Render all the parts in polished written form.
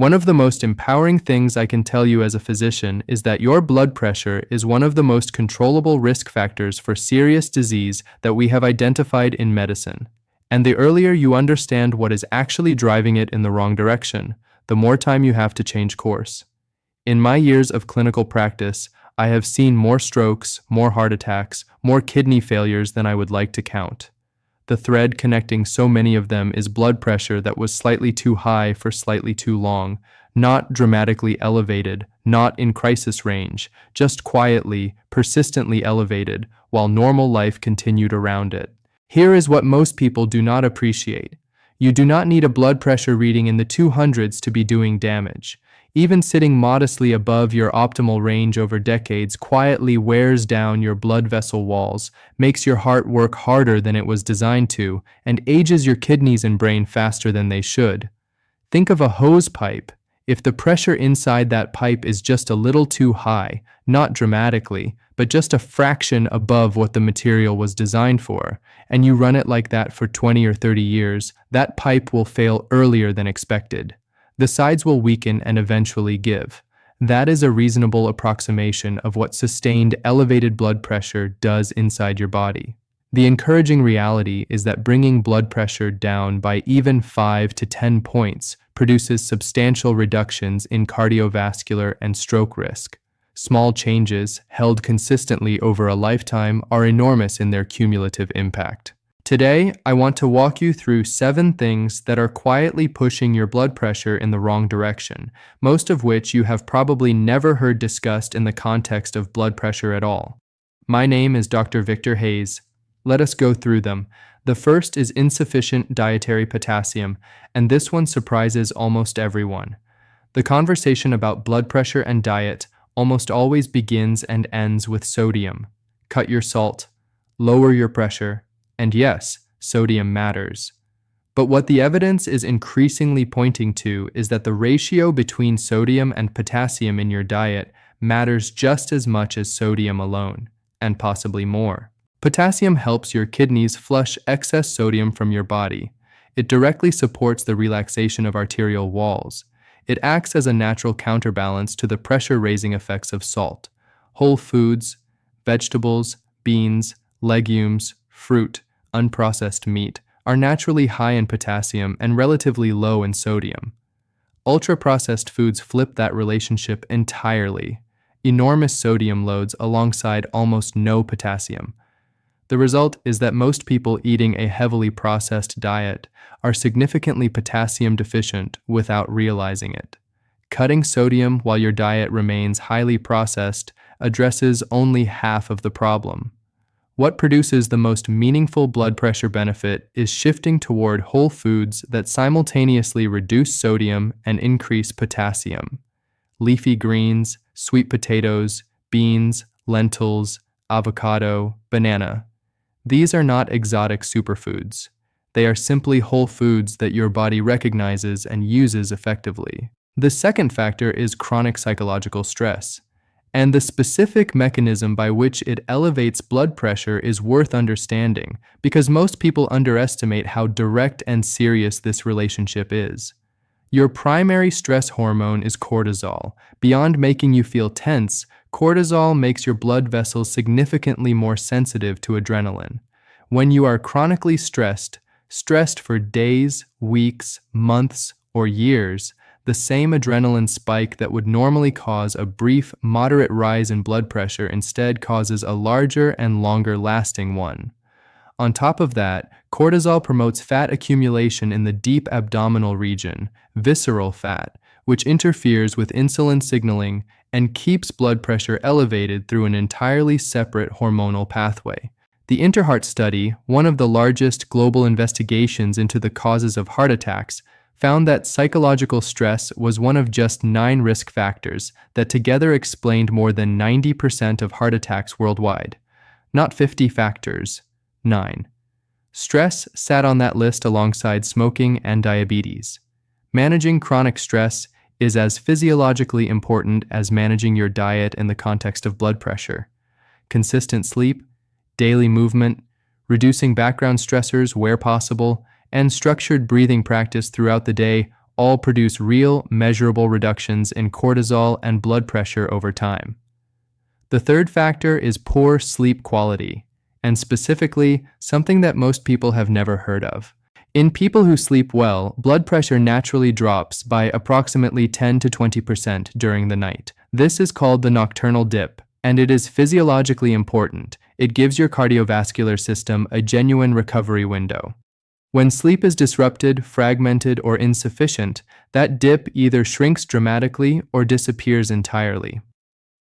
One of the most empowering things I can tell you as a physician is that your blood pressure is one of the most controllable risk factors for serious disease that we have identified in medicine. And the earlier you understand what is actually driving it in the wrong direction, the more time you have to change course. In my years of clinical practice, I have seen more strokes, more heart attacks, more kidney failures than I would like to count. The thread connecting so many of them is blood pressure that was slightly too high for slightly too long, not dramatically elevated, not in crisis range, just quietly, persistently elevated, while normal life continued around it. Here is what most people do not appreciate. You do not need a blood pressure reading in the 200s to be doing damage. Even sitting modestly above your optimal range over decades quietly wears down your blood vessel walls, makes your heart work harder than it was designed to, and ages your kidneys and brain faster than they should. Think of a hose pipe. If the pressure inside that pipe is just a little too high, not dramatically, but just a fraction above what the material was designed for, and you run it like that for 20 or 30 years, that pipe will fail earlier than expected. The sides will weaken and eventually give. That is a reasonable approximation of what sustained elevated blood pressure does inside your body. The encouraging reality is that bringing blood pressure down by even 5 to 10 points produces substantial reductions in cardiovascular and stroke risk. Small changes, held consistently over a lifetime, are enormous in their cumulative impact. Today, I want to walk you through 7 things that are quietly pushing your blood pressure in the wrong direction, most of which you have probably never heard discussed in the context of blood pressure at all. My name is Dr. Victor Hayes. Let us go through them. The first is insufficient dietary potassium, and this one surprises almost everyone. The conversation about blood pressure and diet almost always begins and ends with sodium. Cut your salt, lower your pressure, and yes, sodium matters. But what the evidence is increasingly pointing to is that the ratio between sodium and potassium in your diet matters just as much as sodium alone, and possibly more. Potassium helps your kidneys flush excess sodium from your body. It directly supports the relaxation of arterial walls. It acts as a natural counterbalance to the pressure-raising effects of salt. Whole foods, vegetables, beans, legumes, fruit, unprocessed meat are naturally high in potassium and relatively low in sodium. Ultra-processed foods flip that relationship entirely. Enormous sodium loads alongside almost no potassium. The result is that most people eating a heavily processed diet are significantly potassium deficient without realizing it. Cutting sodium while your diet remains highly processed addresses only half of the problem. What produces the most meaningful blood pressure benefit is shifting toward whole foods that simultaneously reduce sodium and increase potassium. Leafy greens, sweet potatoes, beans, lentils, avocado, banana. These are not exotic superfoods. They are simply whole foods that your body recognizes and uses effectively. The second factor is chronic psychological stress, and the specific mechanism by which it elevates blood pressure is worth understanding because most people underestimate how direct and serious this relationship is. Your primary stress hormone is cortisol. Beyond making you feel tense, cortisol makes your blood vessels significantly more sensitive to adrenaline. When you are chronically stressed for days, weeks, months, or years, the same adrenaline spike that would normally cause a brief, moderate rise in blood pressure instead causes a larger and longer-lasting one. On top of that, cortisol promotes fat accumulation in the deep abdominal region, visceral fat, which interferes with insulin signaling and keeps blood pressure elevated through an entirely separate hormonal pathway. The InterHeart study, one of the largest global investigations into the causes of heart attacks, found that psychological stress was one of just 9 risk factors that together explained more than 90% of heart attacks worldwide. Not 50 factors, 9. Stress sat on that list alongside smoking and diabetes. Managing chronic stress is as physiologically important as managing your diet in the context of blood pressure. Consistent sleep, daily movement, reducing background stressors where possible, and structured breathing practice throughout the day all produce real, measurable reductions in cortisol and blood pressure over time. The third factor is poor sleep quality, and specifically, something that most people have never heard of. In people who sleep well, blood pressure naturally drops by approximately 10 to 20% during the night. This is called the nocturnal dip, and it is physiologically important. It gives your cardiovascular system a genuine recovery window. When sleep is disrupted, fragmented, or insufficient, that dip either shrinks dramatically or disappears entirely.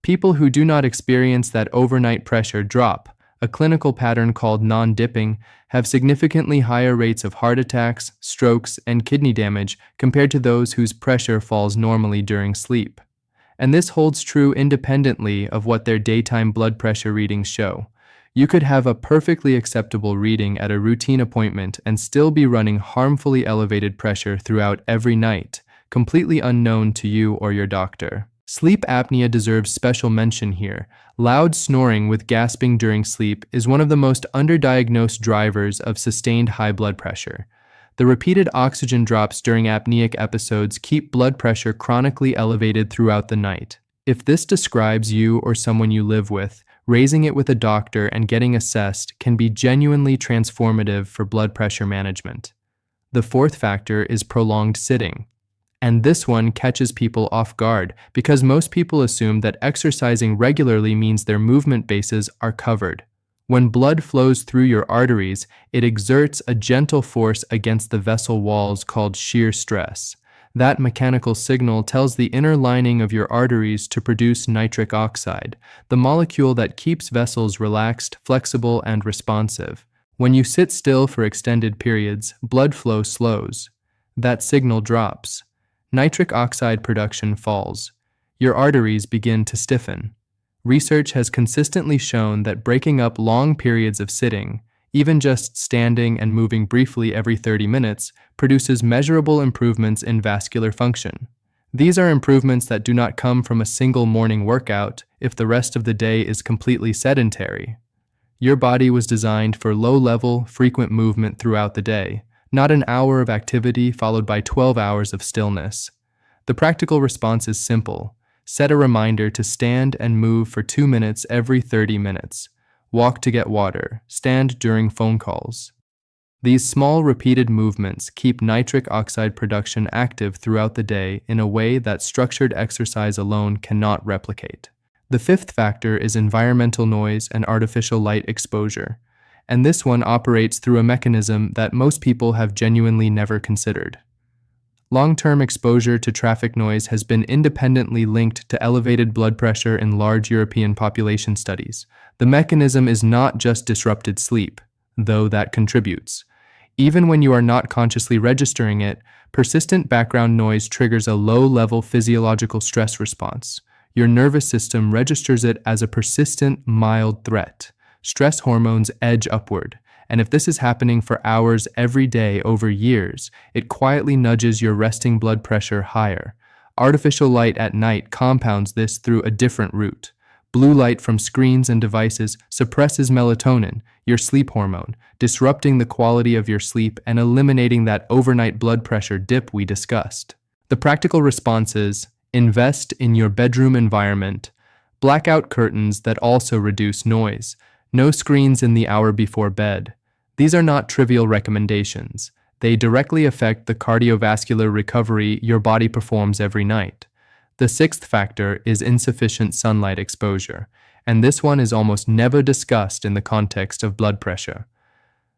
People who do not experience that overnight pressure drop, a clinical pattern called non-dipping, have significantly higher rates of heart attacks, strokes, and kidney damage compared to those whose pressure falls normally during sleep. And this holds true independently of what their daytime blood pressure readings show. You could have a perfectly acceptable reading at a routine appointment and still be running harmfully elevated pressure throughout every night, completely unknown to you or your doctor. Sleep apnea deserves special mention here. Loud snoring with gasping during sleep is one of the most underdiagnosed drivers of sustained high blood pressure. The repeated oxygen drops during apneic episodes keep blood pressure chronically elevated throughout the night. If this describes you or someone you live with, raising it with a doctor and getting assessed can be genuinely transformative for blood pressure management. The fourth factor is prolonged sitting. And this one catches people off guard because most people assume that exercising regularly means their movement bases are covered. When blood flows through your arteries, it exerts a gentle force against the vessel walls called shear stress. That mechanical signal tells the inner lining of your arteries to produce nitric oxide, the molecule that keeps vessels relaxed, flexible, and responsive. When you sit still for extended periods, blood flow slows. That signal drops. Nitric oxide production falls. Your arteries begin to stiffen. Research has consistently shown that breaking up long periods of sitting, even just standing and moving briefly every 30 minutes, produces measurable improvements in vascular function. These are improvements that do not come from a single morning workout if the rest of the day is completely sedentary. Your body was designed for low-level, frequent movement throughout the day, not an hour of activity followed by 12 hours of stillness. The practical response is simple. Set a reminder to stand and move for 2 minutes every 30 minutes. Walk to get water. Stand during phone calls. These small repeated movements keep nitric oxide production active throughout the day in a way that structured exercise alone cannot replicate. The fifth factor is environmental noise and artificial light exposure, and this one operates through a mechanism that most people have genuinely never considered. Long-term exposure to traffic noise has been independently linked to elevated blood pressure in large European population studies. The mechanism is not just disrupted sleep, though that contributes. Even when you are not consciously registering it, persistent background noise triggers a low-level physiological stress response. Your nervous system registers it as a persistent, mild threat. Stress hormones edge upward. And if this is happening for hours every day over years, it quietly nudges your resting blood pressure higher. Artificial light at night compounds this through a different route. Blue light from screens and devices suppresses melatonin, your sleep hormone, disrupting the quality of your sleep and eliminating that overnight blood pressure dip we discussed. The practical response is invest in your bedroom environment, blackout curtains that also reduce noise, no screens in the hour before bed. These are not trivial recommendations. They directly affect the cardiovascular recovery your body performs every night. The sixth factor is insufficient sunlight exposure, and this one is almost never discussed in the context of blood pressure.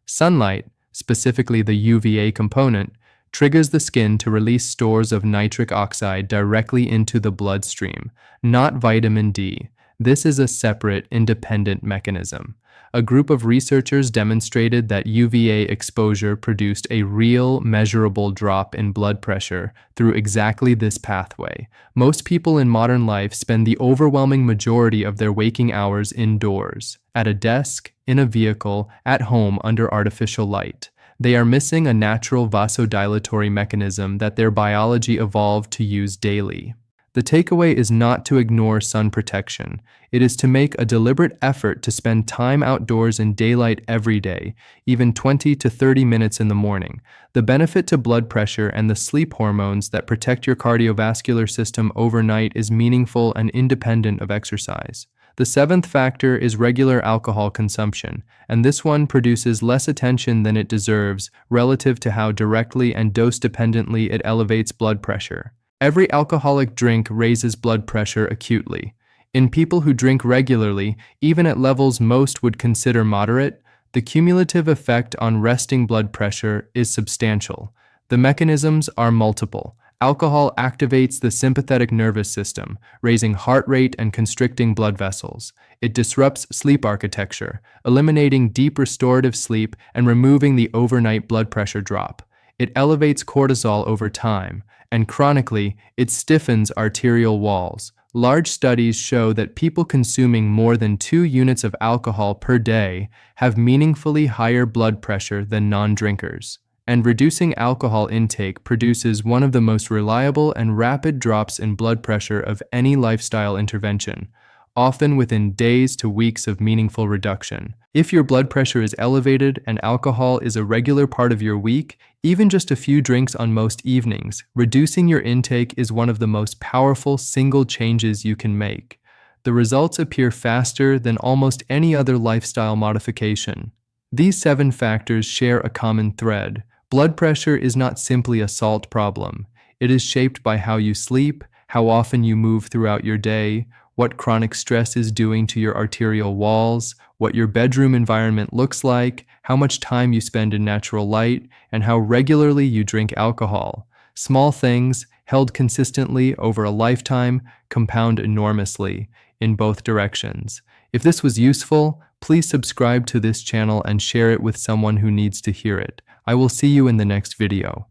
Sunlight, specifically the UVA component, triggers the skin to release stores of nitric oxide directly into the bloodstream, not vitamin D. This is a separate, independent mechanism. A group of researchers demonstrated that UVA exposure produced a real, measurable drop in blood pressure through exactly this pathway. Most people in modern life spend the overwhelming majority of their waking hours indoors, at a desk, in a vehicle, at home under artificial light. They are missing a natural vasodilatory mechanism that their biology evolved to use daily. The takeaway is not to ignore sun protection. It is to make a deliberate effort to spend time outdoors in daylight every day, even 20 to 30 minutes in the morning. The benefit to blood pressure and the sleep hormones that protect your cardiovascular system overnight is meaningful and independent of exercise. The seventh factor is regular alcohol consumption, and this one produces less attention than it deserves relative to how directly and dose-dependently it elevates blood pressure. Every alcoholic drink raises blood pressure acutely. In people who drink regularly, even at levels most would consider moderate, the cumulative effect on resting blood pressure is substantial. The mechanisms are multiple. Alcohol activates the sympathetic nervous system, raising heart rate and constricting blood vessels. It disrupts sleep architecture, eliminating deep restorative sleep and removing the overnight blood pressure drop. It elevates cortisol over time, and chronically, it stiffens arterial walls. Large studies show that people consuming more than 2 units of alcohol per day have meaningfully higher blood pressure than non-drinkers. And reducing alcohol intake produces one of the most reliable and rapid drops in blood pressure of any lifestyle intervention, often within days to weeks of meaningful reduction. If your blood pressure is elevated and alcohol is a regular part of your week, even just a few drinks on most evenings, reducing your intake is one of the most powerful single changes you can make. The results appear faster than almost any other lifestyle modification. These 7 factors share a common thread. Blood pressure is not simply a salt problem. It is shaped by how you sleep, how often you move throughout your day, what chronic stress is doing to your arterial walls, what your bedroom environment looks like, how much time you spend in natural light, and how regularly you drink alcohol. Small things, held consistently over a lifetime, compound enormously in both directions. If this was useful, please subscribe to this channel and share it with someone who needs to hear it. I will see you in the next video.